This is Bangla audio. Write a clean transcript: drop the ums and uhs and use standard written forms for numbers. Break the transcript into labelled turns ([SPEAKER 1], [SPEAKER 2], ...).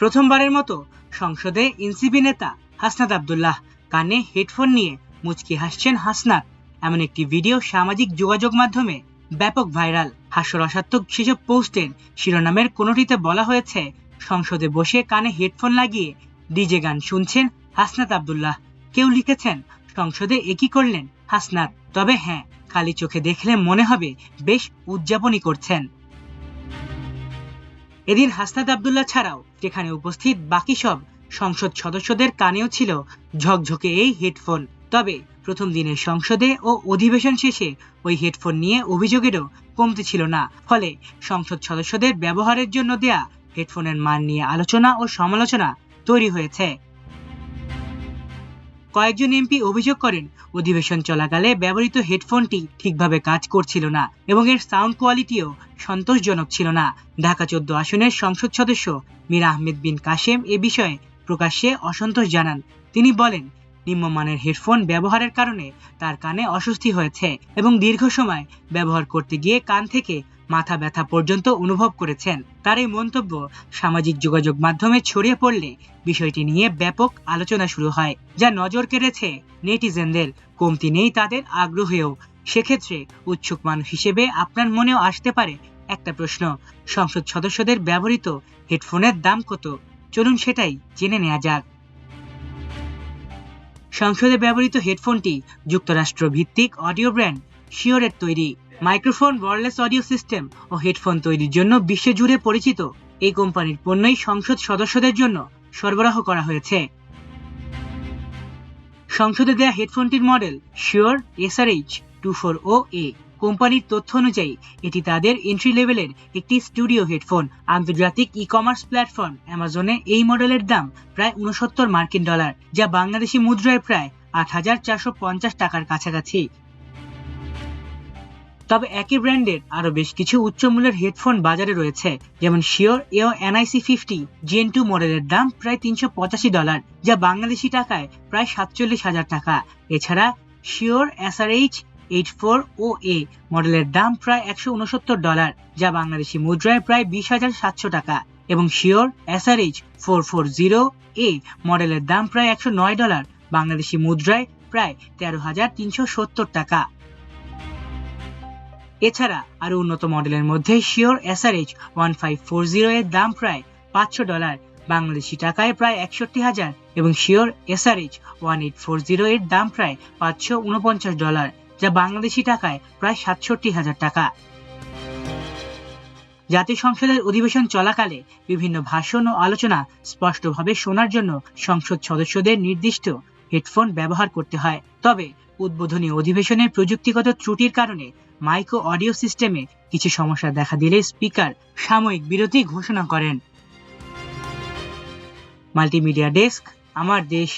[SPEAKER 1] প্রথমবারের মতো সংসদে এনসিপি নেতা হাসনাত আব্দুল্লাহ কানে হেডফোন নিয়ে মুচকি হাসছেন হাসনাত। এমন একটি ভিডিও সামাজিক যোগাযোগ মাধ্যমে ব্যাপক ভাইরাল। হাস্যরসাত্মক সেসব পোস্টের শিরোনামের কোনোটিতে বলা হয়েছে, সংসদে বসে কানে হেডফোন লাগিয়ে ডিজে গান শুনছেন হাসনাত আব্দুল্লাহ। কেউ লিখেছেন, সংসদে একই করলেন হাসনাত। তবে হ্যাঁ, খালি চোখে দেখলে মনে হবে বেশ উদযাপনই করছেন। এদিন হাসনাত আব্দুল্লাহ ছাড়াও সেখানে উপস্থিত বাকি সব সংসদ সদস্যদের কানেও ছিল ঝকঝকে এই হেডফোন। তবে প্রথম দিনের সংসদে ও অধিবেশন শেষে ওই হেডফোন নিয়ে অভিযোগেরও কমতি ছিল না। ফলে সংসদ সদস্যদের ব্যবহারের জন্য দেয়া হেডফোনের মান নিয়ে আলোচনা ও সমালোচনা তৈরি হয়েছে। কয়েকজন এমপি অভিযোগ করেন, অধিবেশন চলাকালে ব্যবহৃত হেডফোনটি ঠিকভাবে কাজ করছিল না এবং এর সাউন্ড কোয়ালিটিও সন্তোষজনক ছিল না। ঢাকা 14 আসনের সংসদ সদস্য মীর আহমেদ বিন কাশেম এ বিষয়ে প্রকাশ্যে অসন্তোষ জানান। তিনি বলেন, নিম্নমানের হেডফোন ব্যবহারের কারণে তার কানে অস্বস্তি হয়েছে এবং দীর্ঘ সময় ব্যবহার করতে গিয়ে কান থেকে মাথা ব্যথা পর্যন্ত অনুভব করেছেন। তার এই মন্তব্য সামাজিক যোগাযোগ মাধ্যমে ছড়িয়ে পড়লে বিষয়টি নিয়ে ব্যাপক আলোচনা শুরু হয়, যা নজর কেড়েছে নেটিজেনদের। কমতি নেই তাদের আগ্রহেও। সেক্ষেত্রে উৎসুক মানুষ হিসেবে আপনার মনেও আসতে পারে একটা প্রশ্ন, সংসদ সদস্যদের ব্যবহৃত হেডফোনের দাম কত? চলুন সেটাই জেনে নেওয়া যাক। সংসদে ব্যবহৃত হেডফোনটি যুক্তরাষ্ট্র ভিত্তিক অডিও ব্র্যান্ড শিওরের তৈরি। মাইক্রোফোন, ওয়্যারলেস অডিও সিস্টেম ও হেডফোন তৈরির জন্য বিশ্বজুড়ে পরিচিত এই কোম্পানির পণ্যই সংসদ সদস্যদের জন্য সরবরাহ করা হয়েছে। সংসদে দেয়া হেডফোনটির মডেল শিওর SRH-24OA। কোম্পানির তথ্য অনুযায়ী এটি তাদের এন্ট্রি লেভেলের একটি স্টুডিও হেডফোন। আন্তর্জাতিক ই-কমার্স প্ল্যাটফর্ম অ্যামাজনে এই মডেলের দাম প্রায় $69 মার্কিন, যা বাংলাদেশি মুদ্রায় প্রায় 8,450 টাকার কাছাকাছি। তবে একই ব্র্যান্ডের আরো বেশ কিছু উচ্চ মূল্যের হেডফোন বাজারে রয়েছে, যেমন শিওর NIC50 Gen 2 মডেলের দাম প্রায় $385, যা বাংলাদেশি টাকায় প্রায় 47,000 টাকা। এছাড়া শিওর SRH-84OA মডেলের দাম প্রায় $169, যা বাংলাদেশি মুদ্রায় প্রায় 20,700 টাকা, এবং শিওর SRH-440A মডেলের দাম প্রায় $109, বাংলাদেশি মুদ্রায় প্রায় 13,370 টাকা। এছাড়া আরো উন্নত মডেলের মধ্যে শিওর SRH-1540 এর দাম প্রায় $500, বাংলাদেশি টাকায় প্রায় 61,000, এবং শিওর SRH-1840 এর দাম প্রায় $549, যা বাংলাদেশি টাকায় প্রায় 67,000 টাকা। জাতীয় সংসদের অধিবেশন চলাকালে বিভিন্ন ভাষণ ও আলোচনা স্পষ্টভাবে শোনার জন্য সংসদ সদস্যদের নির্দিষ্ট হেডফোন ব্যবহার করতে হয়। তবে উদ্বোধনী অধিবেশনের প্রযুক্তিগত ত্রুটির কারণে মাইক ও অডিও সিস্টেমে কিছু সমস্যা দেখা দিলে স্পিকার সাময়িক বিরতি ঘোষণা করেন। মাল্টিমিডিয়া ডেস্ক, আমার দেশ।